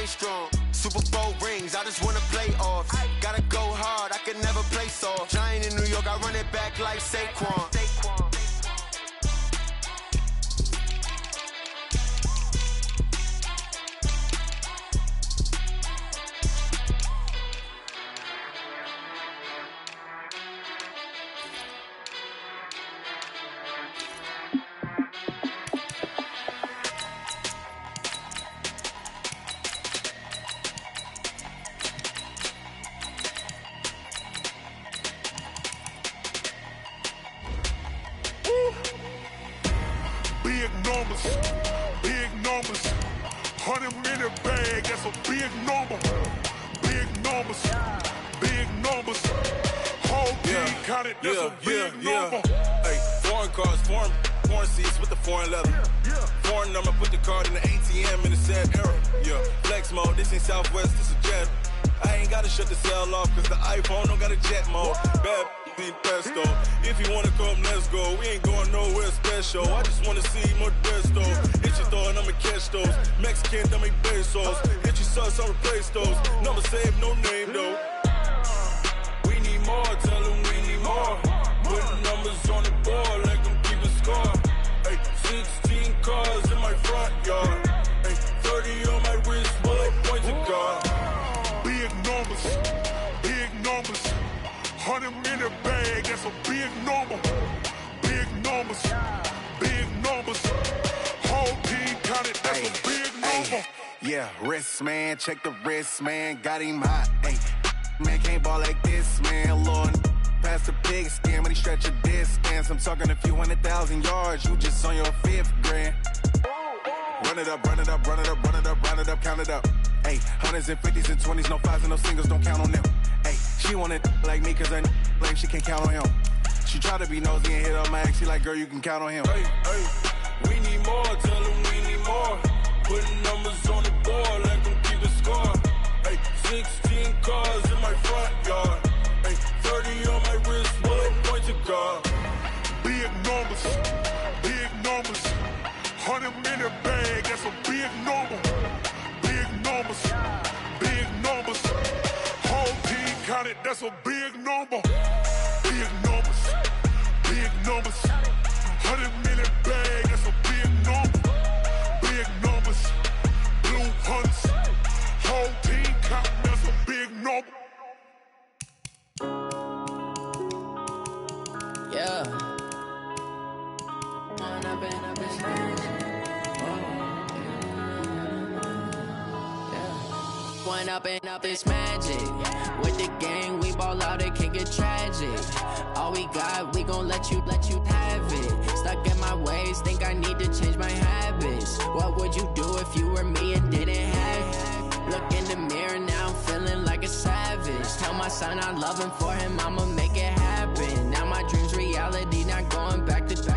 strong. Super Bowl rings, I just wanna play off. Gotta go hard, I can never play soft. Giant in New York, I run it back like Saquon. Big numbers, big numbers. 100 in the bag, that's a big number. Big numbers, big numbers. Whole team counted, that's a big number. Hey, foreign cars, foreign seats with the foreign leather. Foreign number, put the card in the ATM in the sad era. Yeah, flex mode, this ain't Southwest, this a jet. I ain't gotta shut the cell off, cause the iPhone don't got a jet mode. Bad ain't pesto. If you wanna come, let's go. We ain't going nowhere special. I just wanna see more Desto. Hit your throw and I'ma catch those. Mexican, dumb me pesos. Hit your sauce, I'll replace those. Number save, no name though. We need more, tell them we need more. Putting numbers on the board, like them keep a score. Hey, 16 cars in my front yard. Hey, 30 on my wrist, bullet point to God. Big numbers, big numbers. 100 in the bag, that's a big number. Big numbers, big numbers. Whole team counted, that's a big number. Yeah, wrist man, check the wrist man, got him hot. Ay, man can't ball like this, man. Lord, past the big skin, but he stretch a distance. I'm talking a few 100,000 yards, you just on your 5th grand. Run it up, run it up, run it up, run it up, run it up, count it up. Ay, hundreds and 50s and 20s, no 5s and no singles, don't count on them. Ay, she want it like me, cause her like she can't count on him. She try to be nosy and hit on my ex, she like, girl, you can count on him. Hey, hey, we need more, tell them we need more. Putting numbers on the board, like them keep a score. Hey, 16 cars in my front yard. Hey, 30 on my wrist, bullet point to God. Big numbers, big numbers. 100 in the bag, that's a big number. Big numbers, big numbers. Whole team counted, that's a big number. Big numbers, big numbers. 100 in the bag, that's a big number. Big numbers, blue hunts. Whole team counting, that's a big number. Yeah. One up and up, it's magic. With the gang, we ball out, it can get tragic. All we got, we gon' let you have it. Stuck in my ways, think I need to change my habits. What would you do if you were me and didn't have it? Look in the mirror now, I'm feeling like a savage. Tell my son I love him, for him I'ma make it happen. Now my dream's reality, not going back to.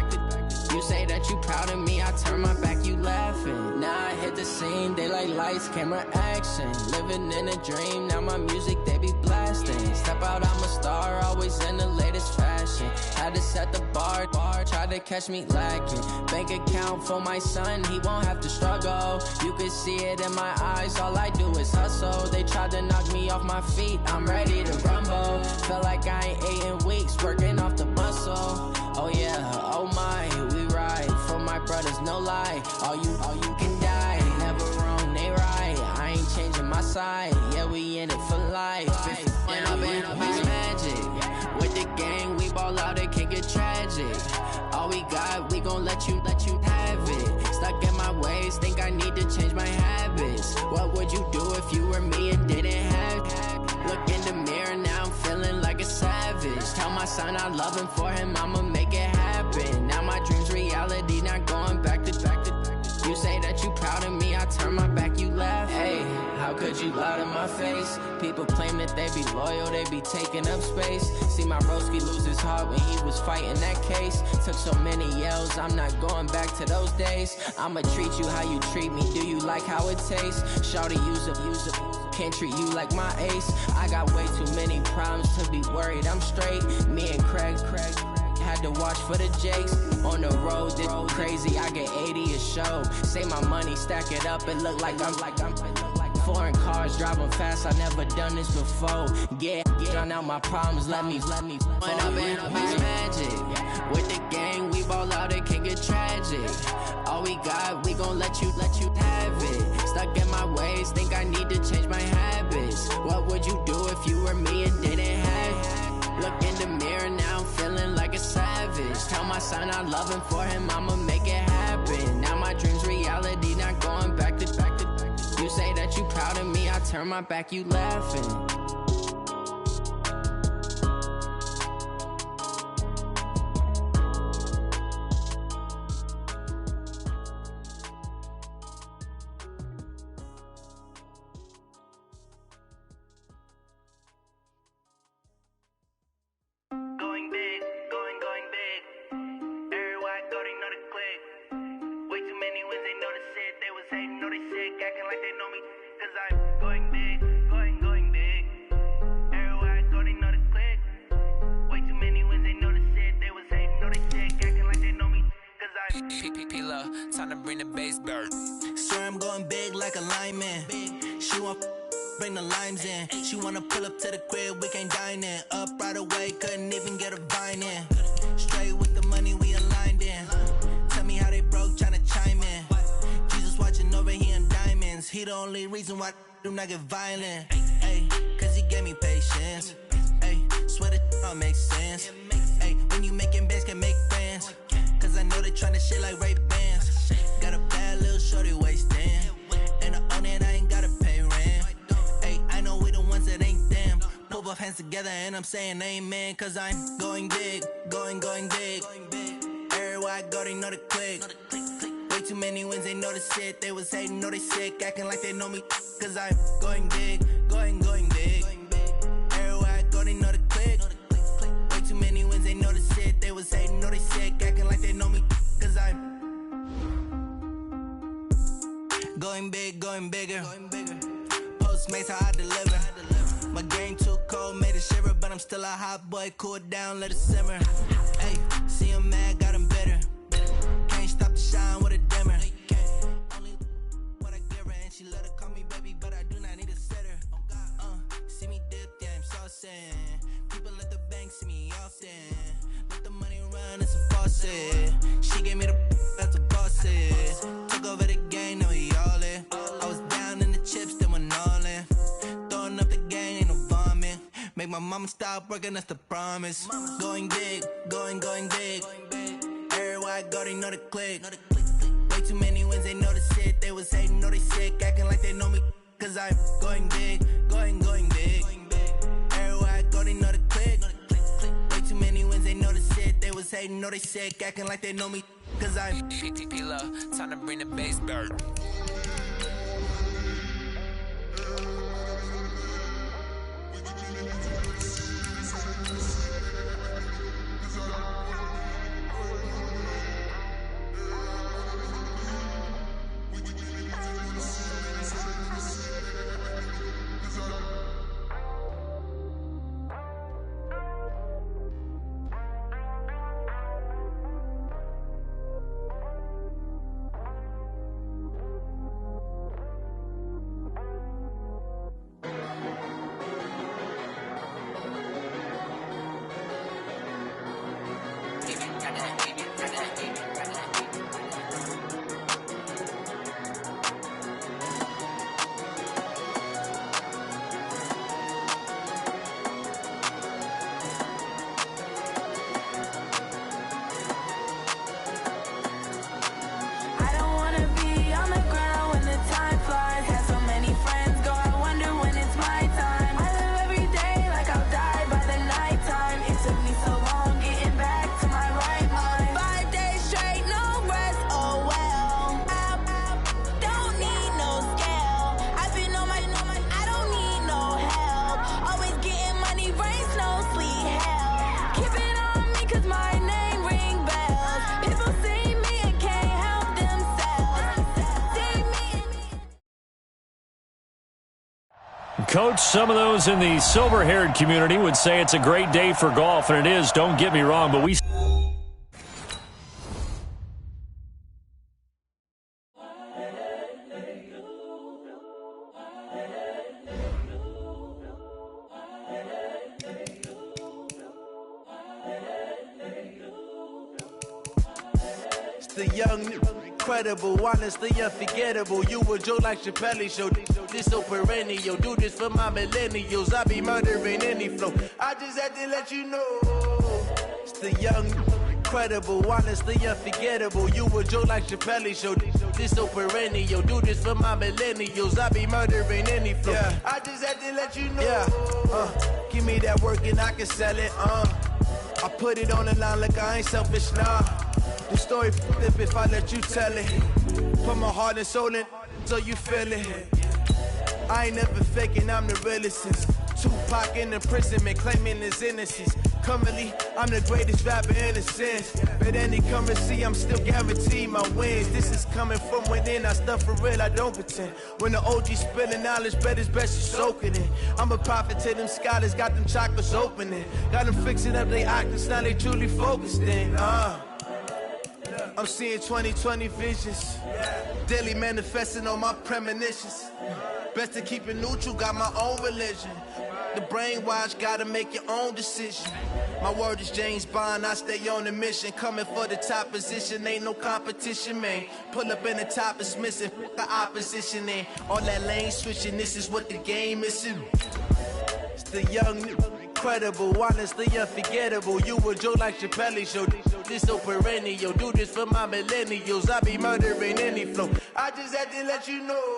You say that you proud of me, I turn my back, you laughing. Now I hit the scene, they like lights, camera, action. Living in a dream, now my music, they be blasting. Step out, I'm a star, always in the latest fashion. Had to set the bar, try to catch me lacking. Bank account for my son, he won't have to struggle. You can see it in my eyes, all I do is hustle. They tried to knock me off my feet, I'm ready to rumble. Feel like I ain't ate in weeks, working off the muscle. Oh yeah, oh my, we ride for my brothers, no lie. All you can die, never wrong, they right. I ain't changing my side, yeah, we in it for life. And up it's magic. With the gang, we ball out, it can get tragic. All we got, we gon' let you have it. Stuck in my ways, think I need to change my habits. What would you do if you were me and didn't have it? Look in the mirror now, I'm feeling like a savage. Tell my son I love him, for him I'ma make it happen. Now my dream's reality, not going back to. You say that you proud of me, I turn my back, you laugh. Hey, how could you lie to my face? People claim that they be loyal, they be taking up space. See my broski lose his heart when he was fighting that case. Took so many yells, I'm not going back to those days. I'ma treat you how you treat me, do you like how it tastes? Shawty, use a can't treat you like my ace. I got way too many problems to be worried, I'm straight. Me and Craig had to watch for the Jakes. On the road, this crazy, I get 80 a show. Say my money, stack it up, it look like I'm foreign cars, driving fast, I never done this before. Drown out my problems, let me When I've been magic. With the gang, we ball out, it can get tragic. All we got, we gon' let you have it. Stuck in my ways, think I need to change my habits. What would you do if you were me and didn't have it? Look in the mirror now, I'm feeling like a savage. Tell my son I love him, for him I'ma make it happen. Now my dream's reality, not going back to. You say that you proud of me, I turn my back, you laughing. Time to bring the bass back. Swear I'm going big like a lineman. She want bring the limes in. She wanna pull up to the crib, we can't dine in. Up right away, couldn't even get a vine in. Straight with the money, we aligned in. Tell me how they broke, tryna chime in. Jesus watching over, he in diamonds. He the only reason why I do not get violent. Ay, cause he gave me patience. Ay, swear that all makes sense. Ay, when you making bands, can make friends. Cause I know they tryna shit like Ray Bans. Got a bad little shorty wasting. And I own it, I ain't gotta pay rent. Ay, I know we the ones that ain't them. Pull both hands together and I'm saying amen. Cause I'm going big, going big. Everywhere I go, they know the click. Way too many wins, they know the shit. They was hating, know they sick, acting like they know me. Cause I'm going big, going big. Everywhere I go, they know the click. Way too many wins, they know the shit. They was hating, know they sick, acting like they know me. Cause I'm going big, going bigger. Postmates, how I deliver. My game too cold, made it shiver. But I'm still a hot boy, cool it down, let it simmer. Hey, see him mad, got him bitter. Can't stop the shine with a dimmer. Only what I give her, and she let her call me baby, but I do not need a sitter. See me dip, yeah, I'm saucing. People at the bank see me often. Let the money run, it's a faucet. She gave me the that's a boss is. Took over the game, now we all in. I was down in the chips, then went all in. Throwing up the game, ain't no vomit. Make my mama stop working, that's the promise. Going big, going big. Everywhere I go, they know the click. Way too many wins, they know the shit. They was hating, know they sick, acting like they know me. Cause I'm going big, going big. Everywhere I go, they know the click. Way too many wins, they know the shit. They was hating, know they sick, acting like they know me. Cause I'm P-P-P-Love, time to bring the bass back. Coach, some of those in the silver-haired community would say it's a great day for golf, and it is, don't get me wrong, but we... The young, incredible, honestly unforgettable. You a Joe like Chappelle show. This so perennial. Do this for my millennials. I be murdering any flow. I just had to let you know. It's the young, incredible, honestly unforgettable. You a Joe like Chappelle show. This so perennial. Do this for my millennials. I be murdering any flow. Yeah. I just had to let you know. Yeah. Give me that work and I can sell it. I put it on the line like I ain't selfish, nah. The story flip if I let you tell it. Put my heart and soul in so you feel it. I ain't never faking, I'm the realest since Tupac in imprisonment, claiming his innocence. Currently, I'm the greatest rapper in a sense. But any currency, I'm still guaranteed my wins. This is coming from within, I stuff for real, I don't pretend. When the OG spilling knowledge, bet it's best you soak it in. I'm a prophet to them scholars, got them chakras opening. Got them fixing up they octaves, now they truly focused in. I'm seeing 2020 visions. Daily manifesting on my premonitions. Best to keep it neutral, got my own religion. The brainwash, gotta make your own decision. My word is James Bond, I stay on the mission. Coming for the top position, ain't no competition, man. Pull up in the top, it's missing, the opposition in. All that lane switching, this is what the game is. It's the young, incredible, honestly unforgettable. You a Joe like Chappelle show. This so perennial. Do this for my millennials. I be murdering any flow. I just had to let you know.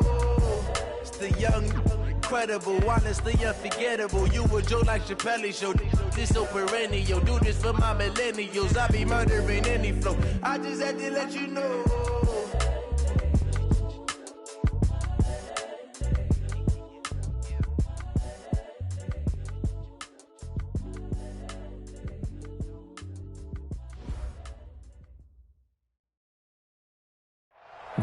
It's the young, incredible, honestly unforgettable. You a Joe like Chappelle show. This so perennial. Do this for my millennials. I be murdering any flow. I just had to let you know.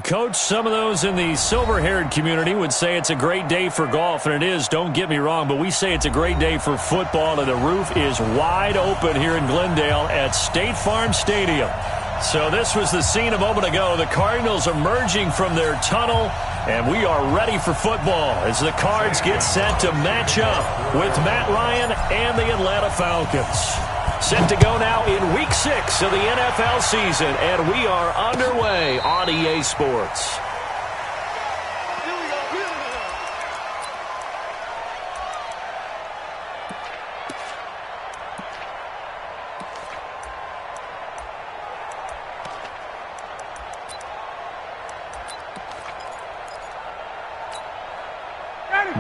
Coach, some of those in the silver-haired community would say it's a great day for golf, and it is, don't get me wrong, but we say it's a great day for football, and the roof is wide open here in Glendale at State Farm Stadium. So this was the scene a moment ago. The Cardinals emerging from their tunnel, and we are ready for football as the Cards get set to match up with Matt Ryan and the Atlanta Falcons. Set to go now in Week 6 of the NFL season, and we are underway on EA Sports.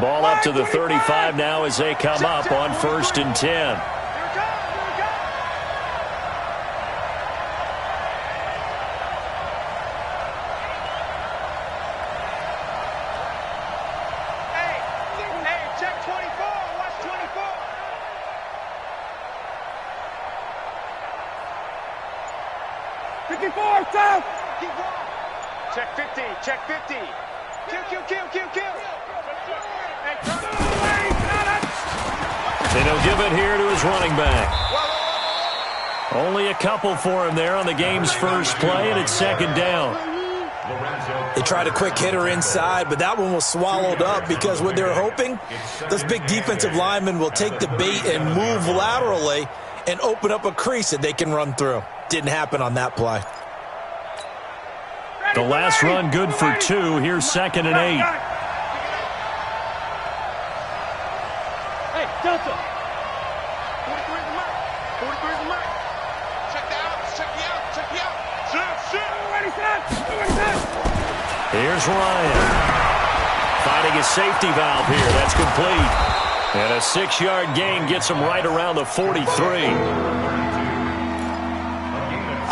Ball up to the 35 now as they come up on 1st and 10. Check 50, check 50. Kill. And he'll give it here to his running back. Only a couple for him there on the game's first play, and it's 2nd down. They tried a quick hitter inside, but that one was swallowed up because what they're hoping, those big defensive linemen will take the bait and move laterally and open up a crease that they can run through. Didn't happen on that play. The last run good for 2. Here's 2nd and 8. Hey, Delta. 43 is the mark. 43 is the mark. Check the out. Check the out. Shit. Here's Ryan. Finding his safety valve here. That's complete. And a 6-yard gain gets him right around the 43.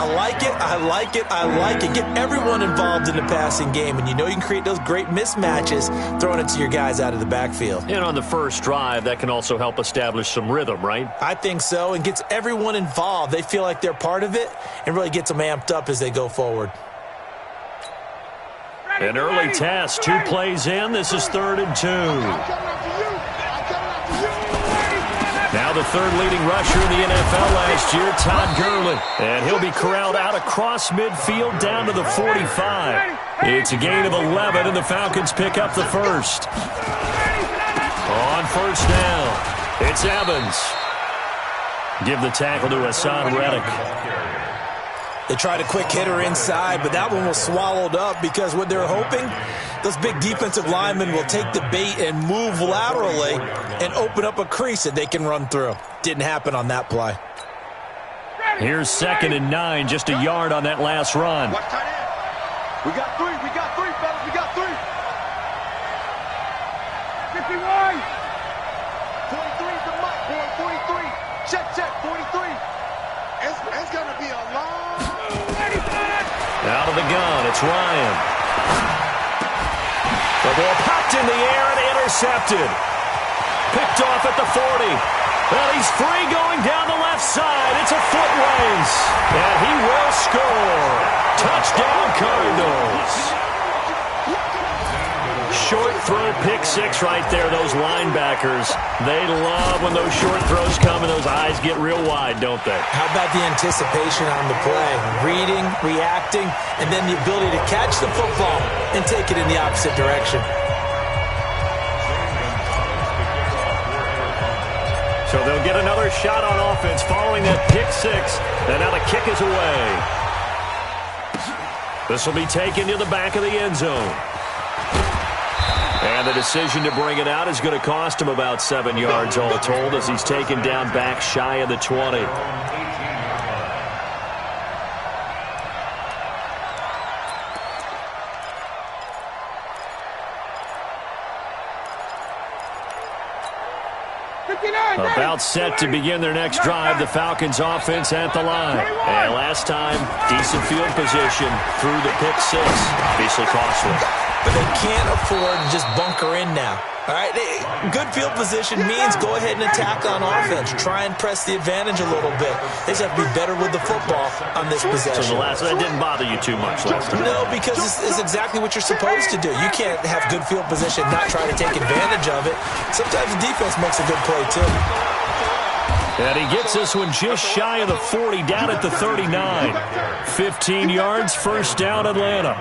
I like it. Get everyone involved in the passing game, and you know you can create those great mismatches throwing it to your guys out of the backfield. And on the first drive, that can also help establish some rhythm, right? I think so, and gets everyone involved. They feel like they're part of it and really gets them amped up as they go forward. An early test, 2 plays in. This is 3rd and 2. Now the 3rd leading rusher in the NFL last year, Todd Gurley. And he'll be corralled out across midfield down to the 45. It's a gain of 11, and the Falcons pick up the first. On 1st down, it's Evans. Give the tackle to Hassan Reddick. They tried a quick hitter inside, but that one was swallowed up because what they're hoping, those big defensive linemen will take the bait and move laterally and open up a crease that they can run through. Didn't happen on that play. Here's 2nd and 9, just a yard on that last run. Watch tight end. We got three, fellas, we got three. 51. 43 is the mark, boy, 43. Check, 43. It's going to be a long... Out of the gun, it's Ryan. The ball popped in the air and intercepted. Picked off at the 40. Well, he's free going down the left side. It's a foot race. And he will score. Touchdown, Cardinals. Short throw, pick six right there. Those linebackers, they love when those short throws come and those eyes get real wide, don't they? How about the anticipation on the play? Reading, reacting, and then the ability to catch the football and take it in the opposite direction. So they'll get another shot on offense following that pick six. And now the kick is away. This will be taken to the back of the end zone. And the decision to bring it out is going to cost him about 7 yards all told as he's taken down back shy of the 20. About set to begin their next drive, the Falcons offense at the line. And last time, decent field position through the pick six. Obviously costly. But they can't afford to just bunker in now. All right, good field position means go ahead and attack on offense. Try and press the advantage a little bit. They just have to be better with the football on this possession. So that didn't bother you too much last time? No, because it's exactly what you're supposed to do. You can't have good field position, not try to take advantage of it. Sometimes the defense makes a good play, too. And he gets this one just shy of the 40, down at the 39. 15 yards, first down, Atlanta.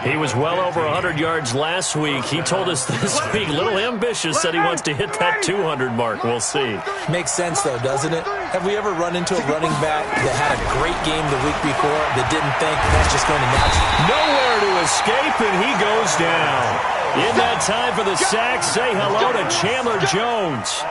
He was well over 100 yards last week. He told us this week, little ambitious, said he wants to hit that 200 mark. We'll see. Makes sense, though, doesn't it? Have we ever run into a running back that had a great game the week before that didn't think that's just going to naturally? Nowhere to escape, and he goes down. In that time for the sack, say hello to Chandler Jones.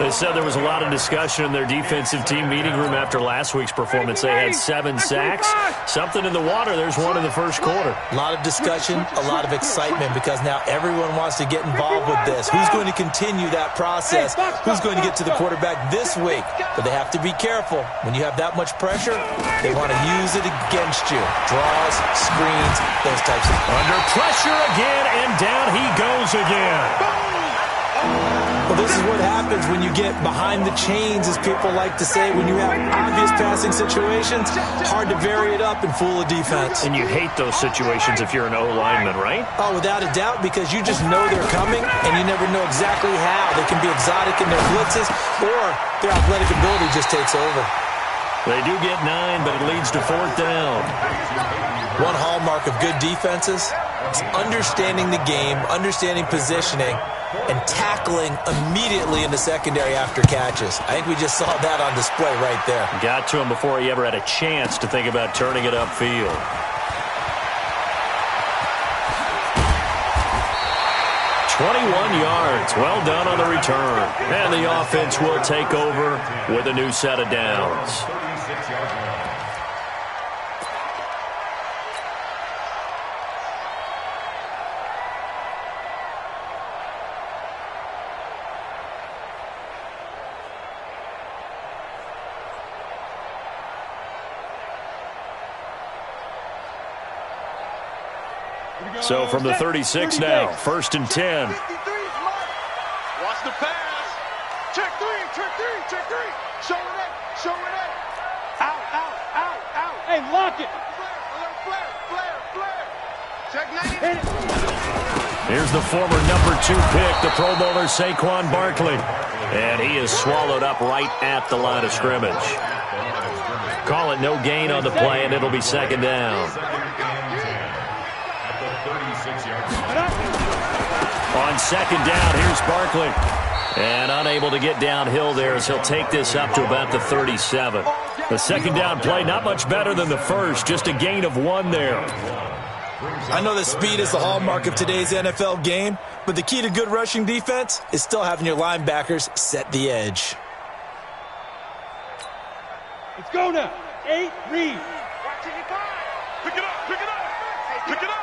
They said there was a lot of discussion in their defensive team meeting room after last week's performance. They had 7 sacks. Something in the water. There's one in the first quarter. A lot of discussion, a lot of excitement because now everyone wants to get involved with this. Who's going to continue that process? Who's going to get to the quarterback this week? But they have to be careful. When you have that much pressure, they want to use it against you. Draws, screens, those types of things. Under pressure again, and down he goes again. Well, this is what happens when you get behind the chains, as people like to say. When you have obvious passing situations, hard to vary it up and fool a defense. And you hate those situations if you're an O-lineman, right? Oh, without a doubt, because you just know they're coming, and you never know exactly how. They can be exotic in their blitzes, or their athletic ability just takes over. They do get 9, but it leads to 4th down. One hallmark of good defenses is understanding the game, understanding positioning, and tackling immediately in the secondary after catches. I think we just saw that on display right there. Got to him before he ever had a chance to think about turning it upfield. "21 yards. Well done on the return. And the offense will take over with a new set of downs. So from the 36 now, 1st and 10. Watch the pass. Check three. Show it. Out. Hey, lock it. Flare. Check 90. Here's the former number 2 pick, the Pro Bowler Saquon Barkley. And he is swallowed up right at the line of scrimmage. Call it no gain on the play, and it'll be 2nd down. On 2nd down, here's Barkley. And unable to get downhill there as he'll take this up to about the 37. The second down play, not much better than the first, just a gain of 1 there. I know that speed is the hallmark of today's NFL game, but the key to good rushing defense is still having your linebackers set the edge. Let's go now. 8, read. Pick it up, pick it up, pick it up.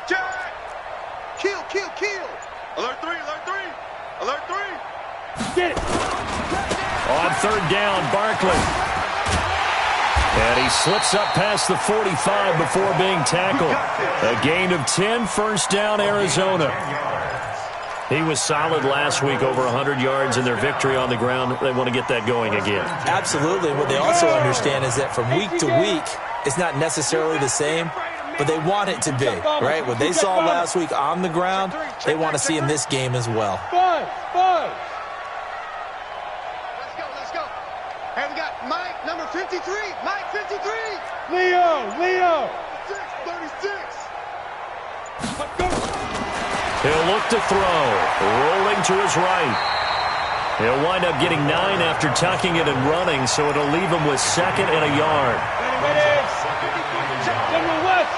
Jack! Kill, kill, kill. Alert 3, alert 3. Alert 3. Get it. On third down, Barkley. And he slips up past the 45 before being tackled. A gain of 10, first down, Arizona. He was solid last week, over 100 yards in their victory on the ground. They want to get that going again. Absolutely. What they also understand is that from week to week, it's not necessarily the same, but they want it to be, right? What they saw last week on the ground, they want to see in this game as well. 5. Let's go. Hey, we got Mike, number 53. Mike, 53. Leo. 36. Let's go. He'll look to throw, rolling to his right. He'll wind up getting 9 after tucking it and running, so it'll leave him with 2nd and a yard. Ready. General West.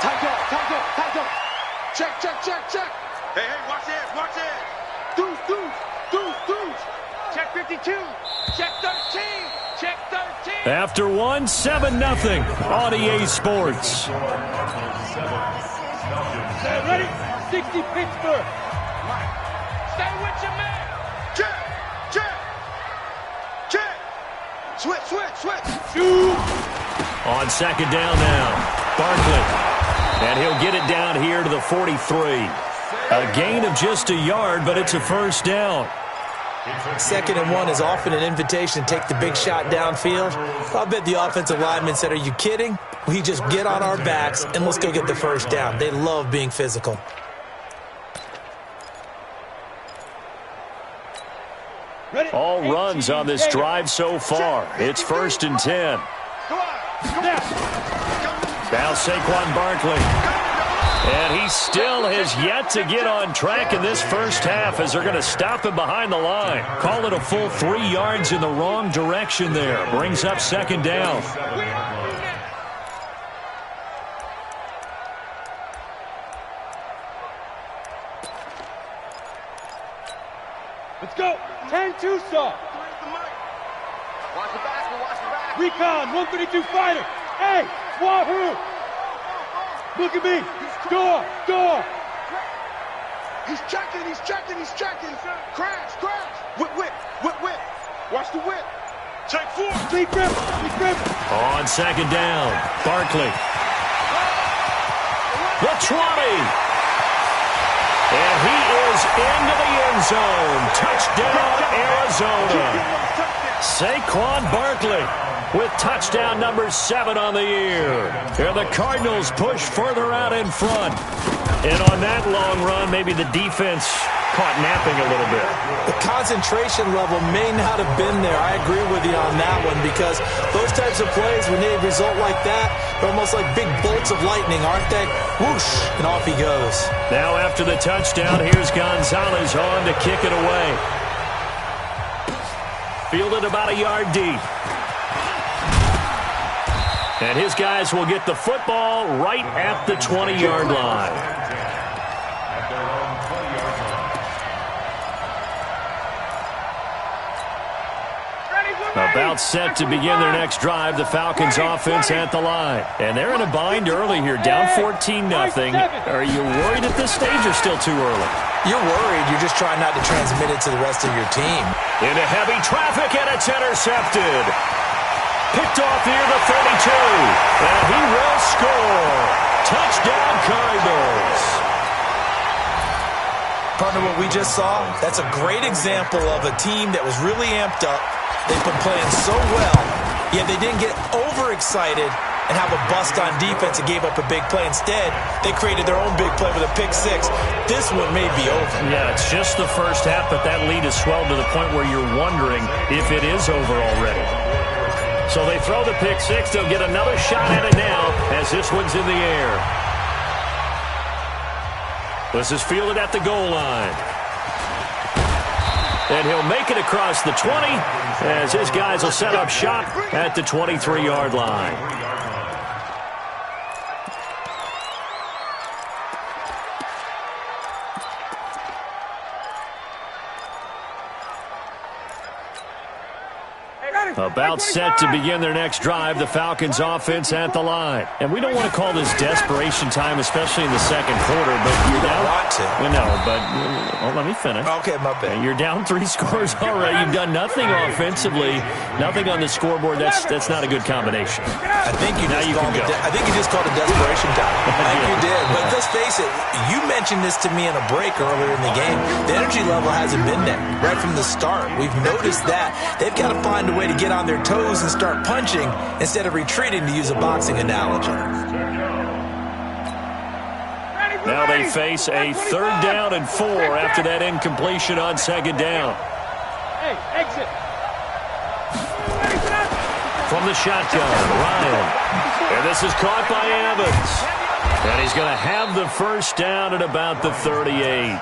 Tight up. Check. Hey, watch this. Deuce. Check 52. Check 13. Check 13. After 1, 7-0 on EA Sports. Ready? 60 Pittsburgh. Stay with your man. Check. Switch. Shoot. On second down now, Barkley. And he'll get it down here to the 43. A gain of just a yard, but it's a first down. 2nd and 1 is often an invitation to take the big shot downfield. I'll bet the offensive lineman said, "Are you kidding? We just get on our backs and let's go get the first down." They love being physical. All runs on this drive so far. It's 1st and 10. Now Saquon Barkley. And he still has yet to get on track in this first half as they're going to stop him behind the line. Call it a full 3 yards in the wrong direction there. Brings up second down. Let's go. 10 Tucson. Watch the back. Recon, 132 fighter. Hey, Wahoo. Look at me. Door. He's checking. Crash. Whip. Watch the whip. Check 4. Lee Griffin. On second down, Barkley. The 20. And he is into the end zone. Touchdown, Arizona. Saquon Barkley with touchdown number 7 on the year. And the Cardinals push further out in front. And on that long run, maybe the defense caught napping a little bit. The concentration level may not have been there. I agree with you on that one, because those types of plays, when they result like that, they're almost like big bolts of lightning, aren't they? Whoosh, and off he goes. Now after the touchdown, here's Gonzalez on to kick it away. Fielded about a yard deep. And his guys will get the football right at the 20-yard line. About set to begin their next drive, the Falcons offense at the line. And they're in a bind early here, down 14-0. Are you worried at this stage or still too early? You're worried. You're just trying not to transmit it to the rest of your team. Into heavy traffic, and it's intercepted. Picked off near the 32. And he will score. Touchdown, Cardinals. Partner, what we just saw, that's a great example of a team that was really amped up. They've been playing so well, yet they didn't get overexcited and have a bust on defense and gave up a big play. Instead, they created their own big play with a pick 6. This one may be over. Yeah, it's just the first half, but that lead has swelled to the point where you're wondering if it is over already. So they throw the pick six. They'll get another shot at it now as this one's in the air. This is fielded at the goal line. And he'll make it across the 20 as his guys will set up shop at the 23-yard line. About set to begin their next drive, the Falcons offense at the line. And we don't want to call this desperation time, especially in the second quarter, but you're down. Want to. No, but let me finish. Okay, my bad. You're down 3 scores already. You've done nothing offensively, nothing on the scoreboard. That's not a good combination. I think you just called it desperation time. I think you did. But let's face it, you mentioned this to me in a break earlier in the game. The energy level hasn't been there right from the start. We've noticed that. They've got to find a way to get on their toes and start punching instead of retreating, to use a boxing analogy. Now they face a 3rd down and 4 after that incompletion on 2nd down. Hey, exit. From the shotgun, Ryan. And this is caught by Evans. And he's going to have the 1st down at about the 38.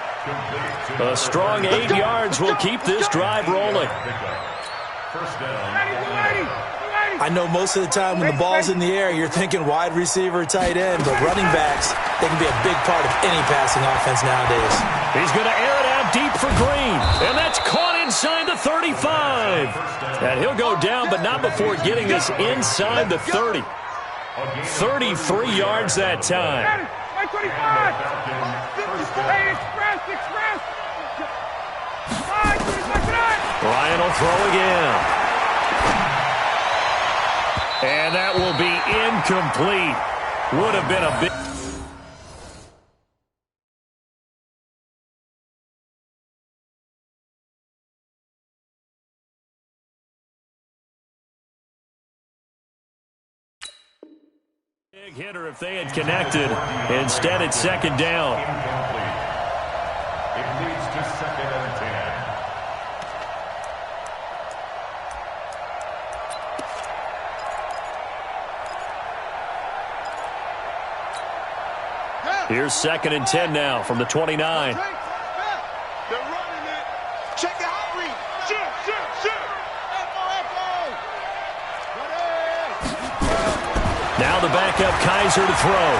A strong 8 yards will keep this drive rolling. I know most of the time when the ball's in the air, you're thinking wide receiver, tight end, but running backs, they can be a big part of any passing offense nowadays. He's going to air it out deep for Green, and that's caught inside the 35. And he'll go down, but not before getting this inside the 30. 33 yards that time. Ryan will throw again. And that will be incomplete. Would have been a big... big hitter if they had connected. Instead, it's 2nd down. It leads to 2nd and 10. Here's 2nd and 10 now from the 29. They're running it. Check the hot read. Shoot. Now the backup Kaiser to throw.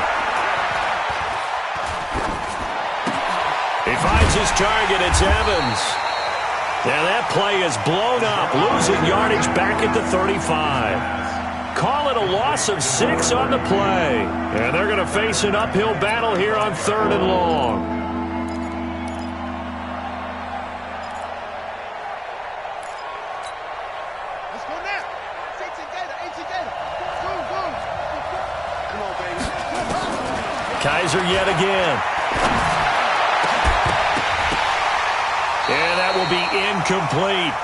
He finds his target. It's Evans. And that play is blown up, losing yardage back at the 35. Call it a loss of 6 on the play. And they're going to face an uphill battle here on 3rd and long. Let's go now. 18 Gator. Boom. Come on, baby. Kaiser yet again. And that will be incomplete.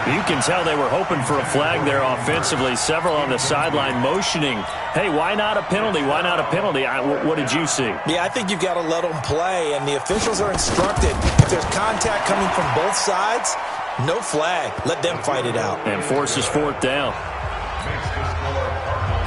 You can tell they were hoping for a flag there offensively. Several on the sideline motioning, hey, why not a penalty? Why not a penalty? What did you see? Yeah, I think you've got to let them play, and the officials are instructed. If there's contact coming from both sides, no flag. Let them fight it out. And forces 4th down.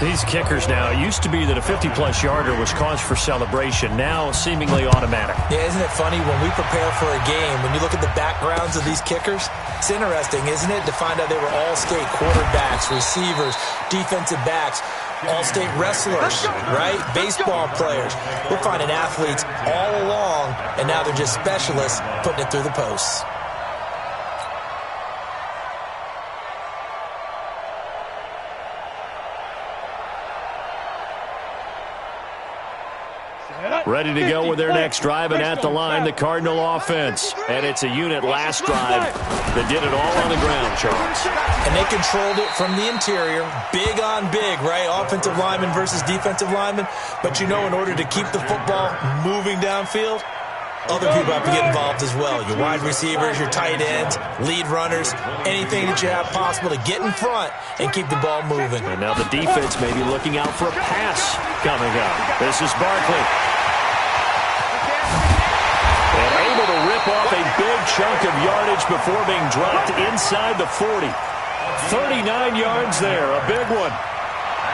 These kickers now, it used to be that a 50-plus yarder was cause for celebration. Now, seemingly automatic. Yeah, isn't it funny when we prepare for a game, when you look at the backgrounds of these kickers, it's interesting, isn't it, to find out they were all-state quarterbacks, receivers, defensive backs, all-state wrestlers, right? Baseball players. We're finding athletes all along, and now they're just specialists putting it through the posts. Ready to go with their next drive, and at the line, the Cardinal offense. And it's a unit last drive that did it all on the ground, Charles. And they controlled it from the interior, big on big, right? Offensive lineman versus defensive lineman. But you know, in order to keep the football moving downfield, other people have to get involved as well. Your wide receivers, your tight ends, lead runners, anything that you have possible to get in front and keep the ball moving. And now the defense may be looking out for a pass coming up. This is Barkley. And able to rip off a big chunk of yardage before being dropped inside the 40. 39 yards there, a big one.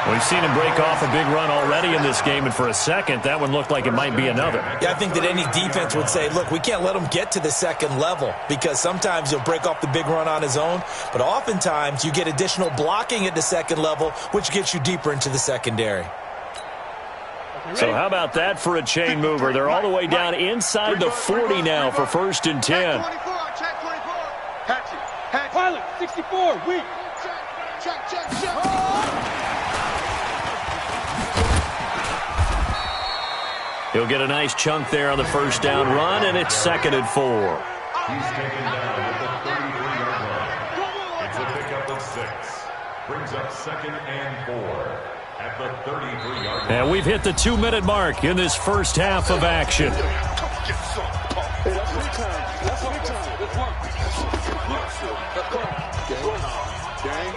We've seen him break off a big run already in this game, and for a second, that one looked like it might be another. Yeah, I think that any defense would say, look, we can't let him get to the second level because sometimes he'll break off the big run on his own, but oftentimes you get additional blocking at the second level, which gets you deeper into the secondary. So how about that for a chain mover? They're all the way down inside the 40 now for 1st and 10. Pilot, 64, weak. Check. He'll get a nice chunk there on the first down run, and it's 2nd and 4. He's taken down at the 33-yard line. It's a pickup of 6. Brings up 2nd and 4 at the 33-yard line. And we've hit the 2-minute mark in this first half of action.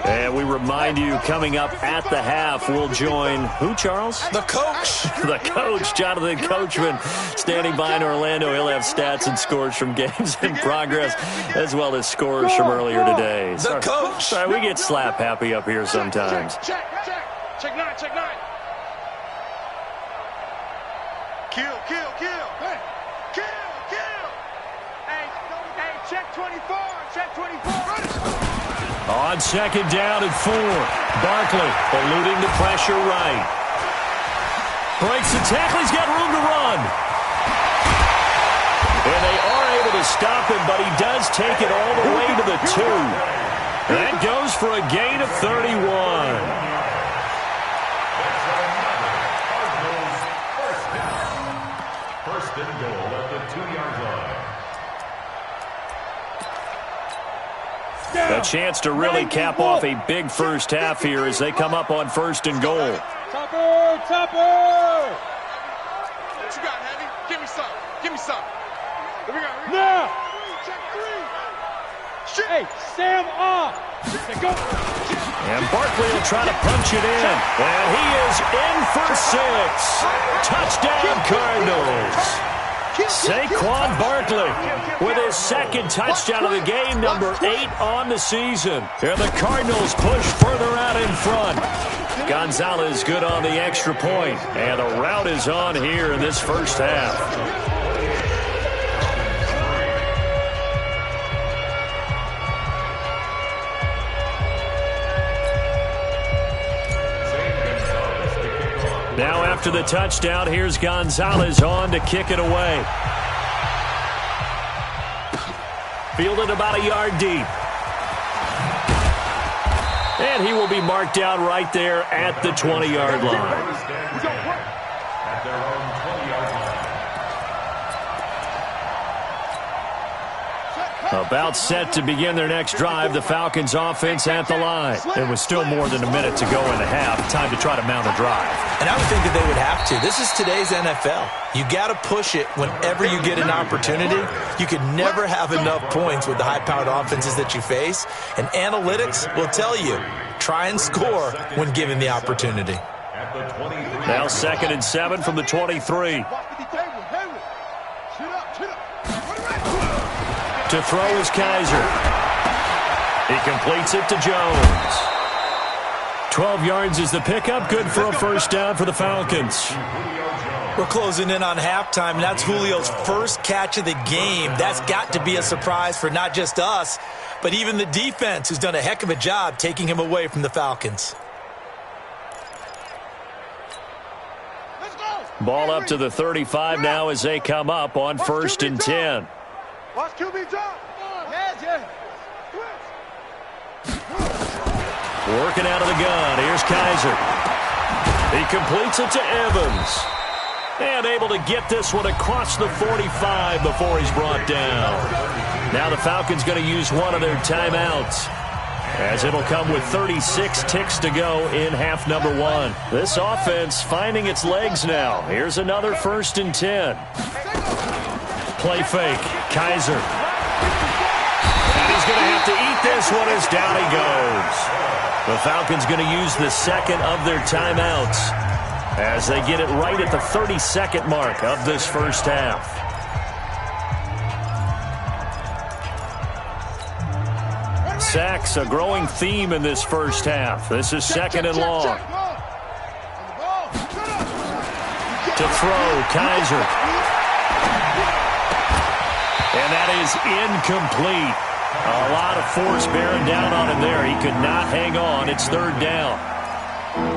And we remind you, coming up at the half, we'll join who, Charles? The coach. The coach, Jonathan Coachman, standing by in Orlando. He'll have stats and scores from games in progress, as well as scores from earlier today. The coach. Sorry, we get slap happy up here sometimes. Check 9. Kill. Hey, kill. Hey, check 24. On 2nd down and 4. Barkley eluding the pressure right. Breaks the tackle. He's got room to run. And they are able to stop him, but he does take it all the way to the 2. That goes for a gain of 31. First and goal at the 2-yard line. A chance to really cap off a big first half here as they come up on 1st and goal. Topper! What you got, Heavy? Give me some. Here we go. Now! Check 3. Hey, Sam off. Go. And Barkley will try to punch it in. And he is in for 6. Touchdown, Cardinals. Saquon Barkley with his 2nd touchdown of the game, number 8 on the season. And the Cardinals push further out in front. Gonzalez good on the extra point. And the rout is on here in this first half. Now after the touchdown, here's Gonzalez on to kick it away. Fielded about a yard deep. And he will be marked down right there at the 20-yard line. At their own 20-yard line. About set to begin their next drive, the Falcons offense at the line. There was still more than a minute to go in the half. Time to try to mount a drive. And I would think that they would have to. This is today's NFL. You got to push it whenever you get an opportunity. You can never have enough points with the high-powered offenses that you face. And analytics will tell you, try and score when given the opportunity. Now 2nd and 7 from the 23. To throw is Kaiser. He completes it to Jones. 12 yards is the pickup. Good for a first down for the Falcons. We're closing in on halftime, and that's Julio's first catch of the game. That's got to be a surprise for not just us, but even the defense, who's done a heck of a job taking him away from the Falcons. Ball up to the 35 now as they come up on 1st and 10. Watch QB drop. Working out of the gun. Here's Kaiser. He completes it to Evans. And able to get this one across the 45 before he's brought down. Now the Falcons going to use one of their timeouts, as it'll come with 36 ticks to go in half number 1. This offense finding its legs now. Here's another 1st and 10. Play fake. Kaiser. And he's going to have to eat this one as down he goes. The Falcons going to use the 2nd of their timeouts as they get it right at the 32nd mark of this first half. Sacks, a growing theme in this first half. This is second and long. To throw, Kaiser. And that is incomplete. A lot of force bearing down on him there. He could not hang on. It's third down.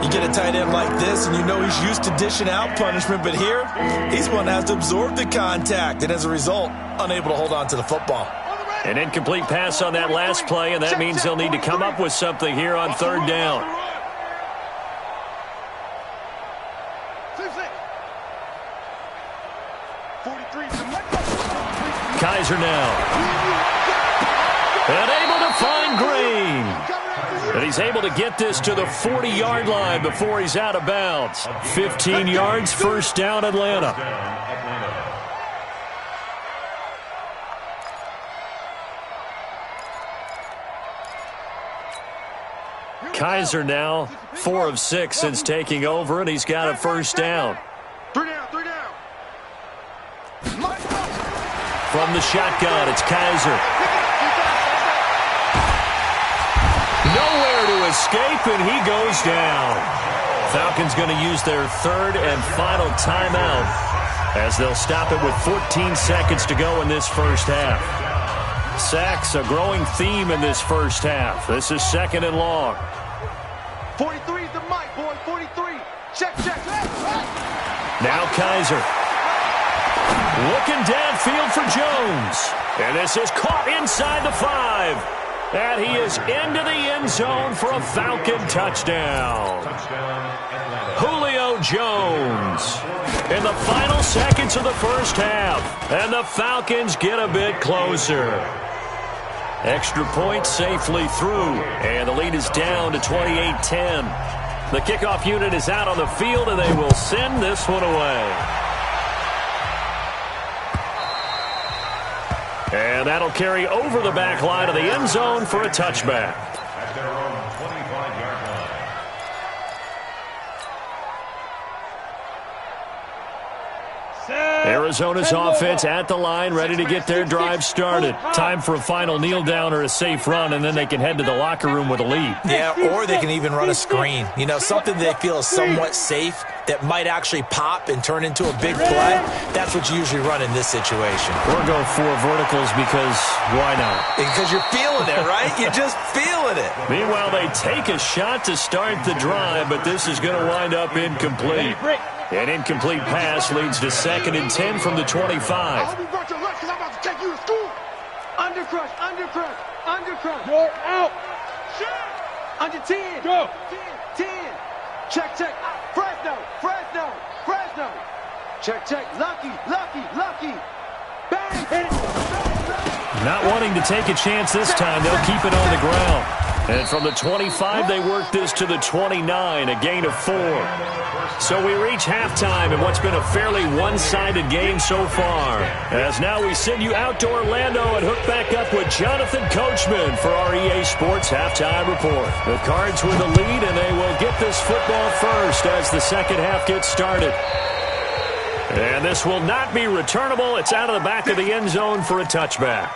You get a tight end like this, and you know he's used to dishing out punishment, but here, he's one that has to absorb the contact, and as a result, unable to hold on to the football. An incomplete pass on that last play, and that means they'll need to come up with something here on third down. Kaiser now. And able to find Green. And he's able to get this to the 40-yard line before he's out of bounds. 15 yards, first down, Atlanta. Kaiser now 4 of 6 since taking over, and he's got a first down. 3 down. From the shotgun, it's Kaiser. Nowhere to escape, and he goes down. Falcons going to use their third and final timeout as they'll stop it with 14 seconds to go in this first half. Sacks, a growing theme in this first half. This is second and long. 43 is the mic, boy. 43. Check. Now Kaiser. Looking downfield for Jones. And this is caught inside the 5. And he is into the end zone for a Falcon touchdown. Julio Jones in the final seconds of the first half. And the Falcons get a bit closer. Extra point safely through. And the lead is down to 28-10. The kickoff unit is out on the field, and they will send this one away. And that'll carry over the back line of the end zone for a touchback. At their own 25-yard line. Arizona's offense at the line, ready to get their drive started. Time for a final kneel down or a safe run, and then they can head to the locker room with a lead. Yeah, or they can even run a screen. You know, something they feel is somewhat safe that might actually pop and turn into a big play. That's what you usually run in this situation. Or go 4 verticals because why not? Because you're feeling it, right? You're just feeling it. Meanwhile, they take a shot to start the drive, but this is going to wind up incomplete. An incomplete pass leads to 2nd and 10 from the 25. Undercrush. You're out. Under 10. Go. 10. Check. Fresno. Check. Lucky. Bang. Hit it. Not wanting to take a chance this time, they'll keep it on the ground. And from the 25, they work this to the 29, a gain of 4. So we reach halftime in what's been a fairly one-sided game so far. As now we send you out to Orlando and hook back up with Jonathan Coachman for our EA Sports Halftime Report. The Cards with the lead, and they will get this football first as the second half gets started. And this will not be returnable. It's out of the back of the end zone for a touchback.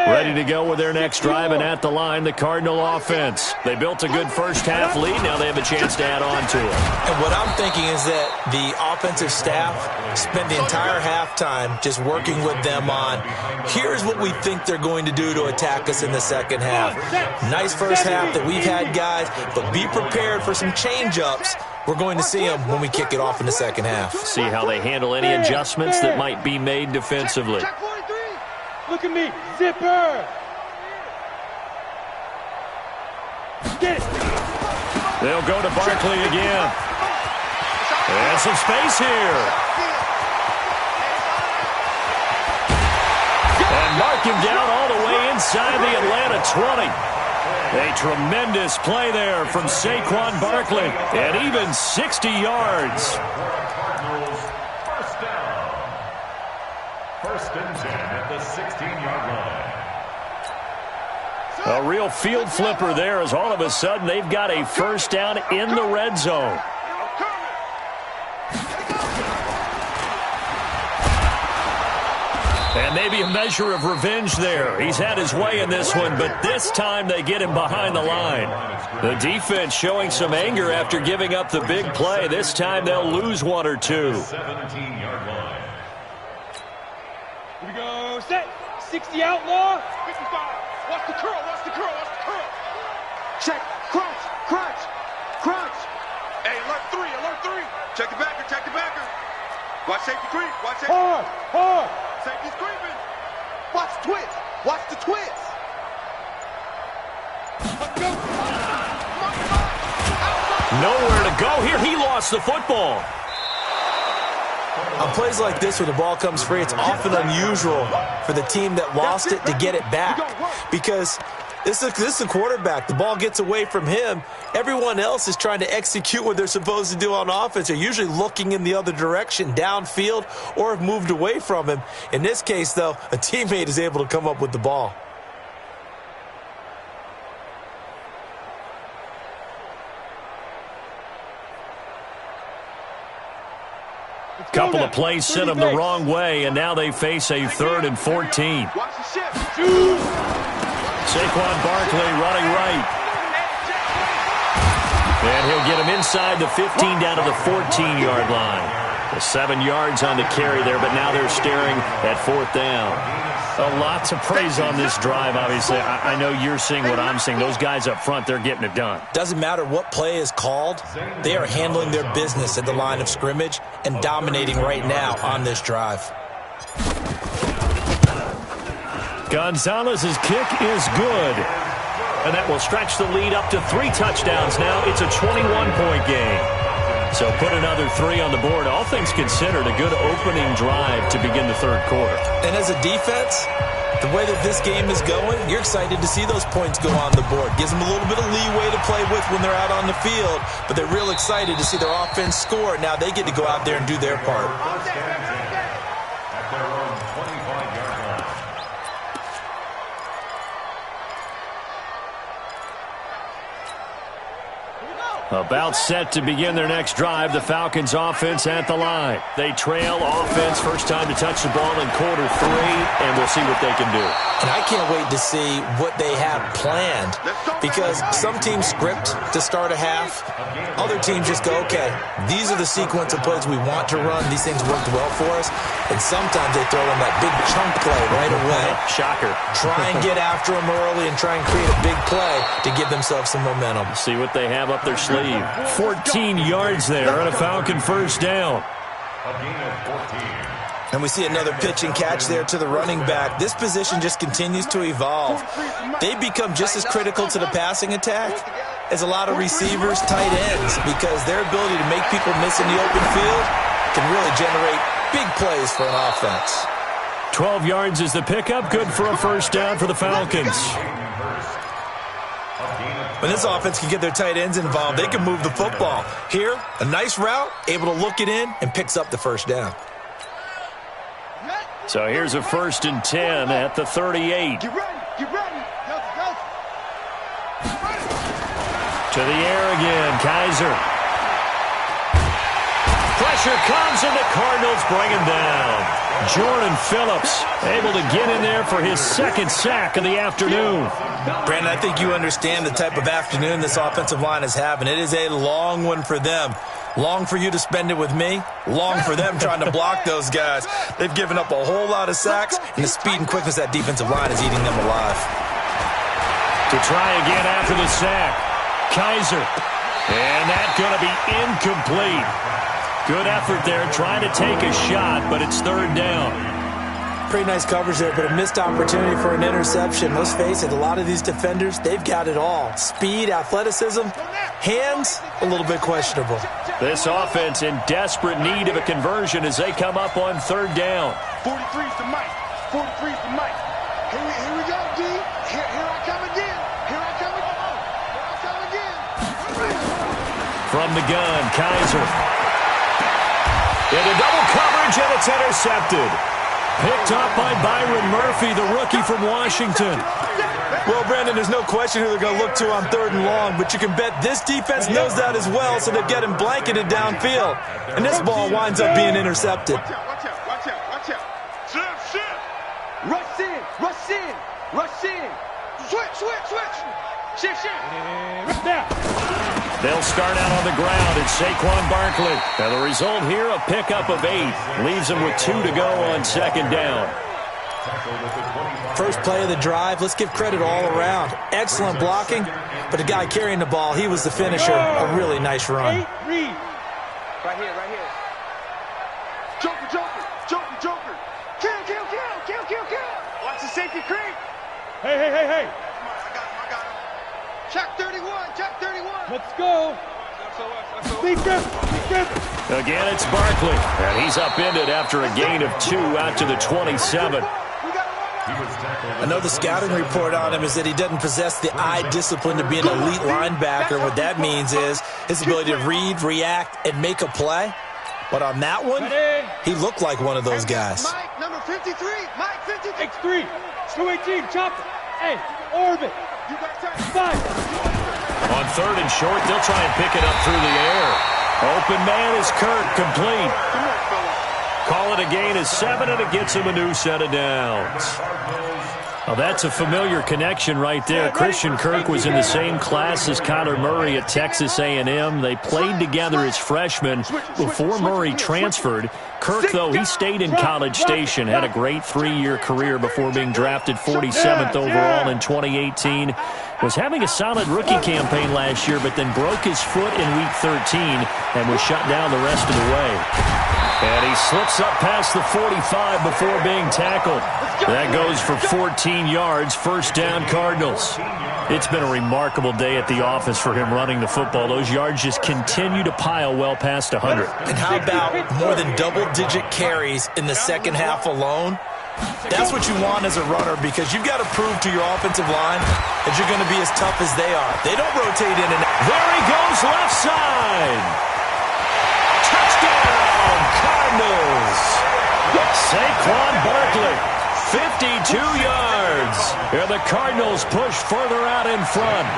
Ready to go with their next drive, and at the line, the Cardinal offense. They built a good first half lead. Now they have a chance to add on to it. And what I'm thinking is that the offensive staff spent the entire halftime just working with them on, here's what we think they're going to do to attack us in the second half. Nice first half that we've had, guys, but be prepared for some change-ups. We're going to see them when we kick it off in the second half. See how they handle any adjustments that might be made defensively. Look at me, zipper. Get it. They'll go to Barkley again. And some space here. And mark him down all the way inside the Atlanta 20. A tremendous play there from Saquon Barkley. And even 60 yards. Cardinals first down. 1st and 10 at the 16-yard line. A real field flipper there as all of a sudden they've got a first down in the red zone. And maybe a measure of revenge there. He's had his way in this one, but this time they get him behind the line. The defense showing some anger after giving up the big play. This time they'll lose one or two. 17-yard line. Here we go. Set. 60 outlaw. 55. Watch the curl. Watch the curl. Watch the curl. Check. Crunch. Crunch. Crunch. Hey, alert 3. Alert 3. Check the backer. Check the backer. Watch safety creep. Watch safety. Hard. Hard. Safety's creeping. Watch twist. Watch the twist. Let's go. Nowhere to go here. He lost the football. On plays like this where the ball comes free, it's often unusual for the team that lost it to get it back. Because this is a quarterback. The ball gets away from him. Everyone else is trying to execute what they're supposed to do on offense. They're usually looking in the other direction, downfield, or have moved away from him. In this case, though, a teammate is able to come up with the ball. Couple of plays sent them the wrong way, and now they face a 3rd and 14. Saquon Barkley running right. And he'll get him inside the 15 down to the 14-yard line. 7 yards on the carry there, but now they're staring at 4th down. A lot to praise on this drive, obviously. I know you're seeing what I'm seeing. Those guys up front, they're getting it done. Doesn't matter what play is called. They are handling their business at the line of scrimmage and dominating right now on this drive. Gonzalez's kick is good. And that will stretch the lead up to 3 touchdowns now. It's a 21-point game. So put another 3 on the board. All things considered, a good opening drive to begin the 3rd quarter. And as a defense, the way that this game is going, you're excited to see those points go on the board. Gives them a little bit of leeway to play with when they're out on the field, but they're real excited to see their offense score. Now they get to go out there and do their part. At their own 25-yard line. About set to begin their next drive. The Falcons offense at the line. They trail offense. First time to touch the ball in quarter 3, and we'll see what they can do. And I can't wait to see what they have planned, because some teams script to start a half. Other teams just go, okay, these are the sequence of plays we want to run. These things worked well for us. And sometimes they throw in that big chunk play right away. Shocker. Try and get after them early and try and create a big play to give themselves some momentum. See what they have up their sleeve. 14 yards there on a Falcon first down. A gain of 14. And we see another pitch and catch there to the running back. This position just continues to evolve. They become just as critical to the passing attack as a lot of receivers, tight ends, because their ability to make people miss in the open field can really generate big plays for an offense. 12 yards is the pickup. Good for a first down for the Falcons. When this offense can get their tight ends involved, they can move the football. Here, a nice route, able to look it in, and picks up the first down. So here's a 1st and 10 at the 38. Get ready. Get ready. Go, go. To the air again, Kaiser. Pressure comes, and the Cardinals bring him down. Jordan Phillips able to get in there for his 2nd sack of the afternoon. Brandon, I think you understand the type of afternoon this offensive line is having. It is a long one for them. Long for you to spend it with me. Long for them trying to block those guys. They've given up a whole lot of sacks, and the speed and quickness of that defensive line is eating them alive. To try again after the sack. Kaiser. And that's going to be incomplete. Good effort there, trying to take a shot, but it's 3rd down. Pretty nice coverage there, but a missed opportunity for an interception. Let's face it, a lot of these defenders, they've got it all. Speed, athleticism, hands, a little bit questionable. This offense in desperate need of a conversion as they come up on 3rd down. 43's the mic. 43's the mic. Here we go, D. Here I come again. Here I come again. Here I come again. From the gun, Kaiser. Into double coverage, and it's intercepted. Picked up by Byron Murphy, the rookie from Washington. Well, Brandon, there's no question who they're going to look to on 3rd and long, but you can bet this defense knows that as well, so they've got him blanketed downfield. And this ball winds up being intercepted. Watch out, watch out, watch out, watch out. Shift, shift. Rush in, rush in, rush in. Switch, switch, switch. Shift. Now. They'll start out on the ground. It's Saquon Barkley. And the result here, a pickup of 8. Leaves them with 2 to go on second down. First play of the drive, let's give credit all around. Excellent blocking, but the guy carrying the ball, he was the finisher. A really nice run. Read. Right here, right here. Joker, joker, joker, joker. Kill, kill, kill, kill, kill, kill. Watch the safety creep. Hey. I got him. Check 31, check 31. Let's go. Defense. Again, it's Barkley. And he's upended after a gain of 2 out to the 27. I know the scouting report on him is that he doesn't possess the eye discipline to be an elite linebacker. What that means is his ability to read, react, and make a play. But on that one, he looked like one of those guys. Mike, number 53. Mike, 53. X3. 218, chopper. Hey, orbit. You got time. 5. On third and short, they'll try and pick it up through the air. Open man is Kirk, complete. Call it a gain of 7, and it gets him a new set of downs. Well, that's a familiar connection right there. Christian Kirk was in the same class as Kyler Murray at Texas A&M. They played together as freshmen before Murray transferred. Kirk, though, he stayed in College Station, had a great 3-year career before being drafted 47th overall in 2018. Was having a solid rookie campaign last year, but then broke his foot in Week 13 and was shut down the rest of the way. And he slips up past the 45 before being tackled. That goes for 14 yards, first down Cardinals. It's been a remarkable day at the office for him running the football. Those yards just continue to pile well past 100. And how about more than double-digit carries in the second half alone? That's what you want as a runner, because you've got to prove to your offensive line that you're going to be as tough as they are. They don't rotate in and out. There he goes, left side. Touchdown, Cardinals. Saquon Barkley, 52 yards. And the Cardinals push further out in front.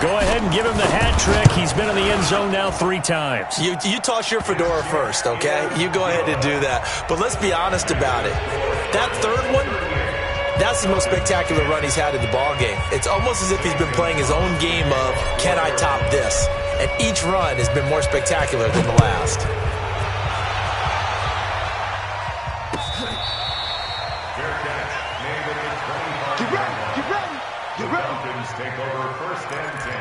Go ahead and give him the hat trick. He's been in the end zone now 3 times. You toss your fedora first, okay? You go ahead and do that. But let's be honest about it. That third one, that's the most spectacular run he's had in the ballgame. It's almost as if he's been playing his own game of, can I top this? And each run has been more spectacular than the last. The Falcons take over first and 10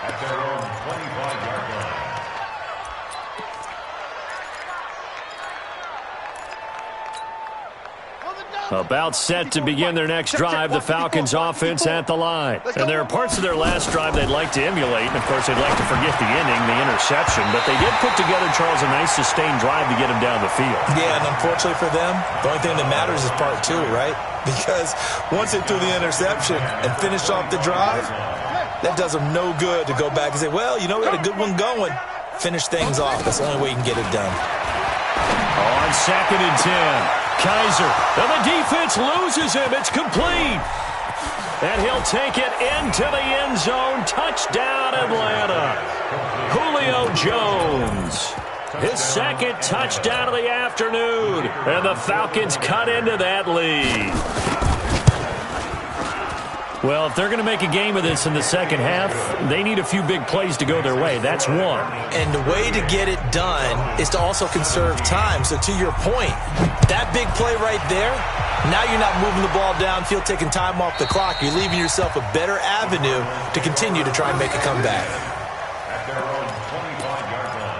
at their own 25-yard line. About set to begin their next drive, the Falcons offense at the line. And there are parts of their last drive they'd like to emulate. And, of course, they'd like to forget the inning, the interception. But they did put together, Charles, a nice sustained drive to get them down the field. Yeah, and unfortunately for them, the only thing that matters is part 2, right? Because once they threw the interception and finished off the drive, that does them no good to go back and say, well, you know, we had a good one going. Finish things off. That's the only way you can get it done. On second and 10. Kaiser, and the defense loses him. It's complete. And he'll take it into the end zone. Touchdown, Atlanta. Julio Jones. His second touchdown of the afternoon. And the Falcons cut into that lead. Well, if they're going to make a game of this in the second half, they need a few big plays to go their way. That's one. And the way to get it done is to also conserve time. So to your point, that big play right there, now you're not moving the ball downfield, taking time off the clock. You're leaving yourself a better avenue to continue to try and make a comeback. At their own 25-yard line.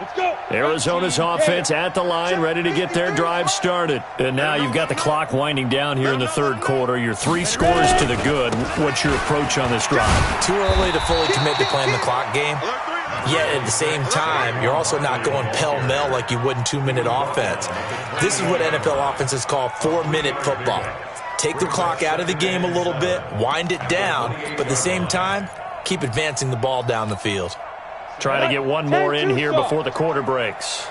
Let's go. Arizona's offense at the line, ready to get their drive started. And now you've got the clock winding down here in the third quarter. Your 3 scores to the good. What's your approach on this drive? Too early to fully commit to playing the clock game. Yet at the same time, you're also not going pell-mell like you would in 2-minute offense. This is what NFL offenses call 4-minute football. Take the clock out of the game a little bit, wind it down, but at the same time, keep advancing the ball down the field. Trying to get one more in here before the quarter breaks.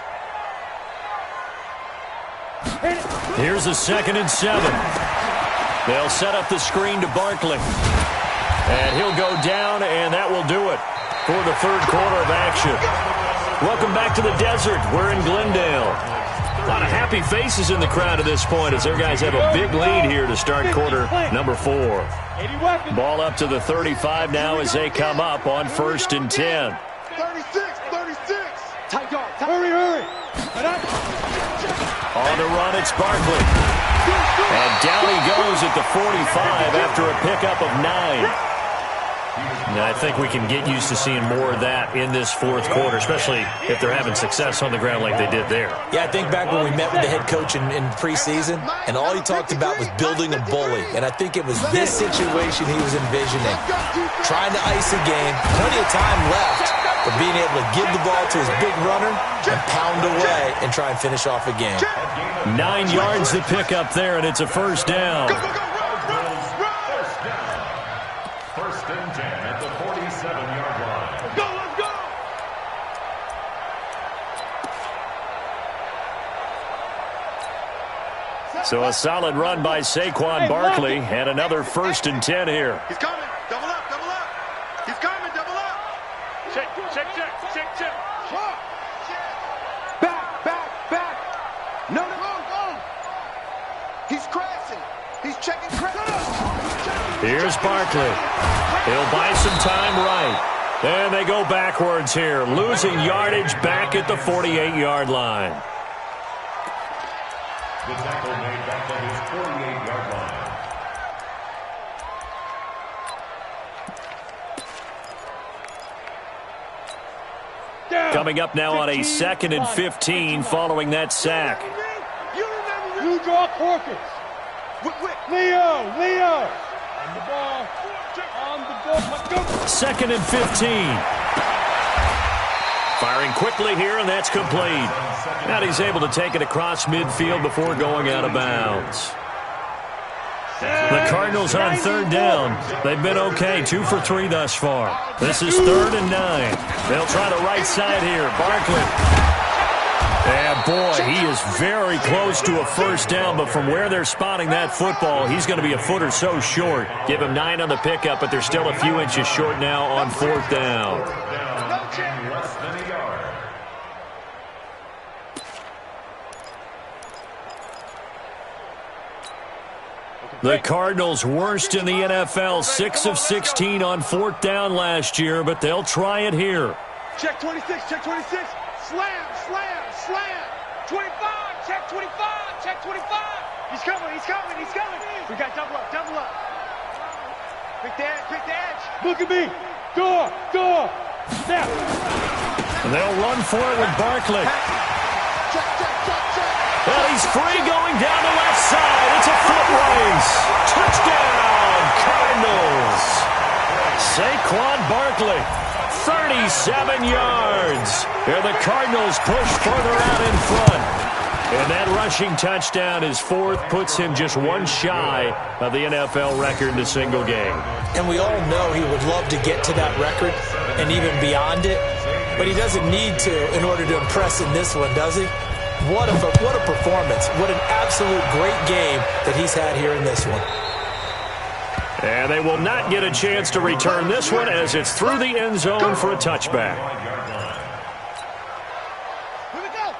Here's a 2nd and 7. They'll set up the screen to Barkley. And he'll go down, and that will do it for the third quarter of action. Welcome back to the desert. We're in Glendale. A lot of happy faces in the crowd at this point as their guys have a big lead here to start quarter number 4. Ball up to the 35 now as they come up on 1st and 10. 36. Tight guard. Hurry. On the run, it's Barkley. And down he goes at the 45 after a pickup of 9. And I think we can get used to seeing more of that in this fourth quarter, especially if they're having success on the ground like they did there. Yeah, I think back when we met with the head coach in preseason, and all he talked about was building a bully. And I think it was this situation he was envisioning. Trying to ice a game, plenty of time left, but being able to give the ball to his big runner and pound away and try and finish off a game. 9 yards to pick up there, and it's a first down. First and 10 at the 47-yard line. Let's go! So a solid run by Saquon Barkley, and another 1st and 10 here. He's coming. Double up. He's coming. Double up. Check. Back. No. He's crashing. He's checking crash. Here's Barkley. He'll buy some time right. And they go backwards here, losing yardage back at the 48-yard line. The tackle made back at his 48-yard line. Coming up now on a 2nd and 15 following that sack. You draw Corkins. Leo. On the ball. Let's go. 2nd and 15. Firing quickly here, and that's complete. Now he's able to take it across midfield before going out of bounds. The Cardinals on 3rd down. They've been okay, 2 for 3 thus far. This is 3rd and 9. They'll try the right side here. Barkley. And boy, he is very close to a first down, but from where they're spotting that football, he's going to be a foot or so short. Give him 9 on the pickup, but they're still a few inches short now on 4th down. Less than a yard. The Cardinals worst in the NFL, 6 of 16 on 4th down last year, but they'll try it here. Check 26. Slam. 25. Check 25. He's coming. We got double up. Pick the edge. Look at me. Door. Snap. And they'll run for it with Barkley. Well, he's free going down the left side. It's a foot race. Touchdown, Cardinals. Saquon Barkley, 37 yards. And the Cardinals push further out in front. And that rushing touchdown, his 4th, puts him just 1 shy of the NFL record in a single game. And we all know he would love to get to that record and even beyond it, but he doesn't need to in order to impress in this one, does he? What a performance. What an absolute great game that he's had here in this one. And they will not get a chance to return this one as it's through the end zone for a touchback.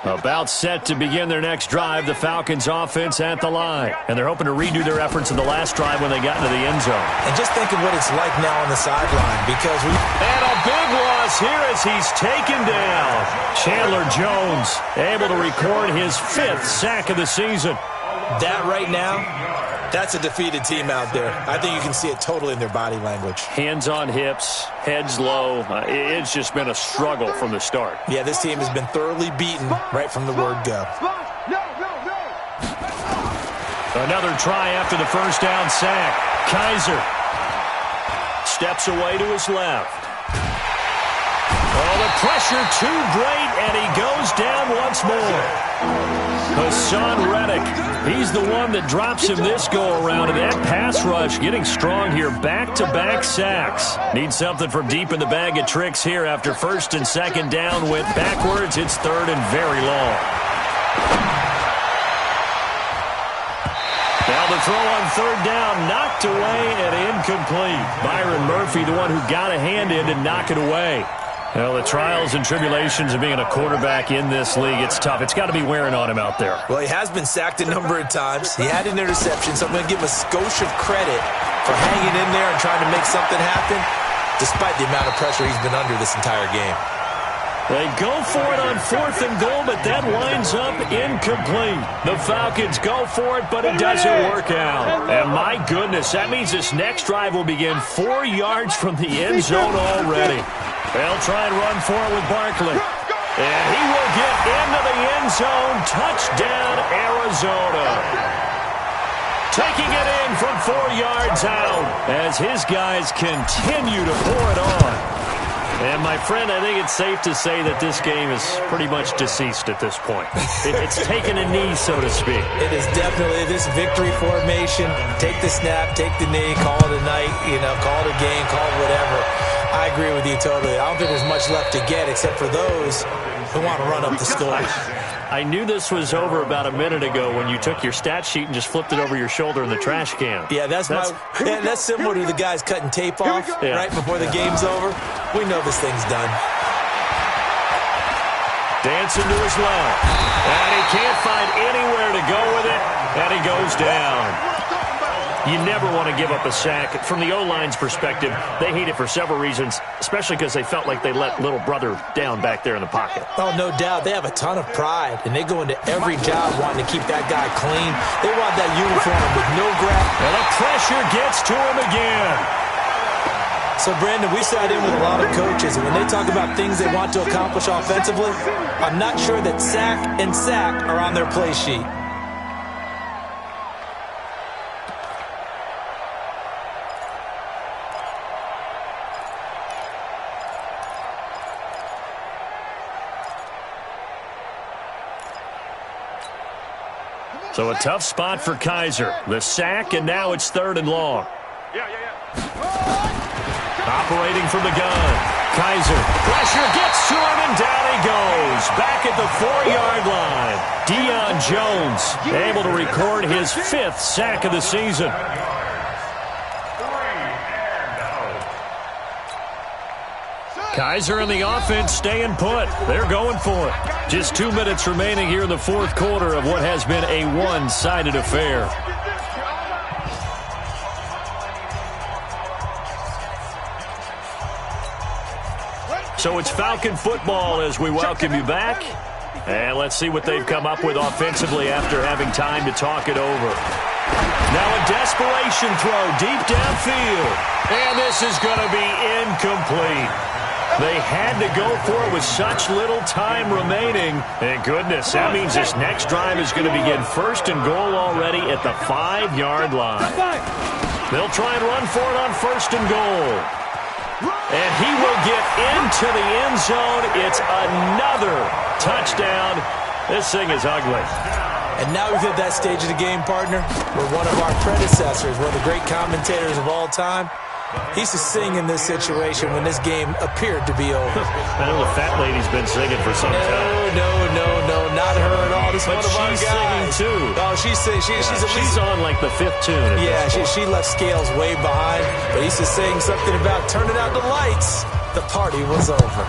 About set to begin their next drive, the Falcons offense at the line. And they're hoping to redo their efforts in the last drive when they got into the end zone. And just think of what it's like now on the sideline because And a big loss here as he's taken down. Chandler Jones able to record his 5th sack of the season. That right now, that's a defeated team out there. I think you can see it totally in their body language. Hands on hips, heads low. It's just been a struggle from the start. Yeah, this team has been thoroughly beaten right from the word go. Another try after the first down sack. Kaiser steps away to his left. Oh, the pressure too great, and he goes down once more. Hassan Reddick, he's the one that drops him this go-around, and that pass rush getting strong here. Back-to-back sacks. Need something from deep in the bag of tricks here after 1st and 2nd down. Went backwards. It's 3rd and very long. Now the throw on 3rd down, knocked away and incomplete. Byron Murphy, the one who got a hand in to knock it away. Well, the trials and tribulations of being a quarterback in this league, it's tough. It's got to be wearing on him out there. Well, he has been sacked a number of times. He had an interception, so I'm going to give him a skosh of credit for hanging in there and trying to make something happen, despite the amount of pressure he's been under this entire game. They go for it on 4th and goal, but that winds up incomplete. The Falcons go for it, but it doesn't work out. And my goodness, that means this next drive will begin 4 yards from the end zone already. They'll try and run for it with Barkley. And he will get into the end zone. Touchdown, Arizona. Taking it in from 4 yards out as his guys continue to pour it on. And, my friend, I think it's safe to say that this game is pretty much deceased at this point. It's taken a knee, so to speak. It is definitely this victory formation. Take the snap, take the knee, call it a night, call it a game, call it whatever. I agree with you totally. I don't think there's much left to get except for those who want to run up the score. I knew this was over about a minute ago when you took your stat sheet and just flipped it over your shoulder in the trash can. Yeah, that's similar to the guys cutting tape off right before the game's over. We know this thing's done. Dancing to his left. And he can't find anywhere to go with it. And he goes down. You never want to give up a sack. From the O-line's perspective, they hate it for several reasons, especially because they felt like they let little brother down back there in the pocket. Oh, no doubt. They have a ton of pride, and they go into every job wanting to keep that guy clean. They want that uniform with no grab. And the pressure gets to him again. So, Brandon, we sat in with a lot of coaches, and when they talk about things they want to accomplish offensively, I'm not sure that sack and sack are on their play sheet. So a tough spot for Kaiser. The sack, and now it's 3rd and long. Operating from the gun. Kaiser. Pressure gets to him, and down he goes. Back at the 4-yard line. Deion Jones able to record his 5th sack of the season. Kaiser and the offense staying put. They're going for it. Just 2 minutes remaining here in the 4th quarter of what has been a one-sided affair. So it's Falcon football as we welcome you back. And let's see what they've come up with offensively after having time to talk it over. Now a desperation throw deep downfield. And this is going to be incomplete. They had to go for it with such little time remaining. And goodness, that means this next drive is going to begin 1st and goal already at the 5-yard line. They'll try and run for it on 1st and goal. And he will get into the end zone. It's another touchdown. This thing is ugly. And now we've hit that stage of the game, partner, where one of our predecessors, one of the great commentators of all time, he used to sing in this situation when this game appeared to be over. I know the fat lady's been singing for some time. No, not her at all. This is one of our guys. She's singing too. Oh, she's singing. She's on like the 5th tune. Yeah, she left Scales way behind. But he used to sing something about turning out the lights. The party was over.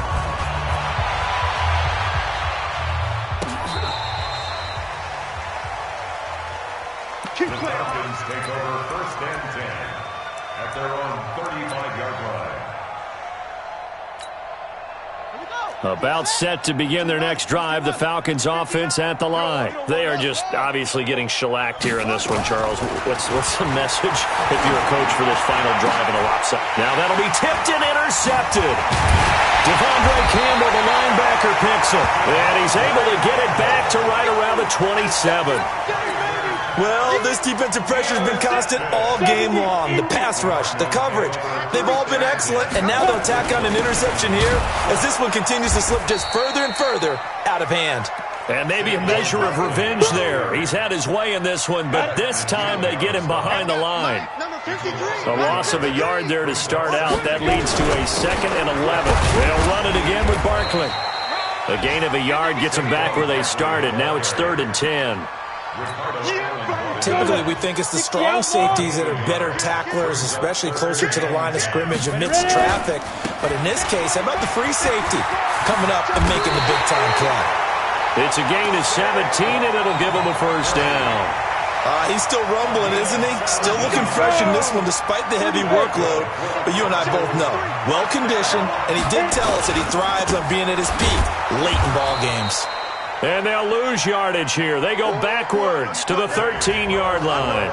The Falcons take over 1st and 10 at their own 35-yard line. About set to begin their next drive, the Falcons offense at the line. They are just obviously getting shellacked here in this one, Charles. What's the message if you're a coach for this final drive in a lopsided? Now that'll be tipped and intercepted. Devondre Campbell, the linebacker, picks it. And he's able to get it back to right around the 27. Well, this defensive pressure has been constant all game long. The pass rush, the coverage, they've all been excellent, and now they'll tack on an interception here as this one continues to slip just further and further out of hand. And maybe a measure of revenge there. He's had his way in this one, but this time they get him behind the line. A loss of a yard there to start out. That leads to a 2nd and 11. They'll run it again with Barkley. A gain of a yard gets them back where they started. Now it's 3rd and 10. Typically, we think it's the strong safeties that are better tacklers, especially closer to the line of scrimmage amidst traffic. But in this case, how about the free safety coming up and making the big-time play? It's a gain of 17, and it'll give him a first down. He's still rumbling, isn't he? Still looking fresh in this one despite the heavy workload. But you and I both know, well-conditioned, and he did tell us that he thrives on being at his peak late in ball games. And they'll lose yardage here. They go backwards to the 13-yard line.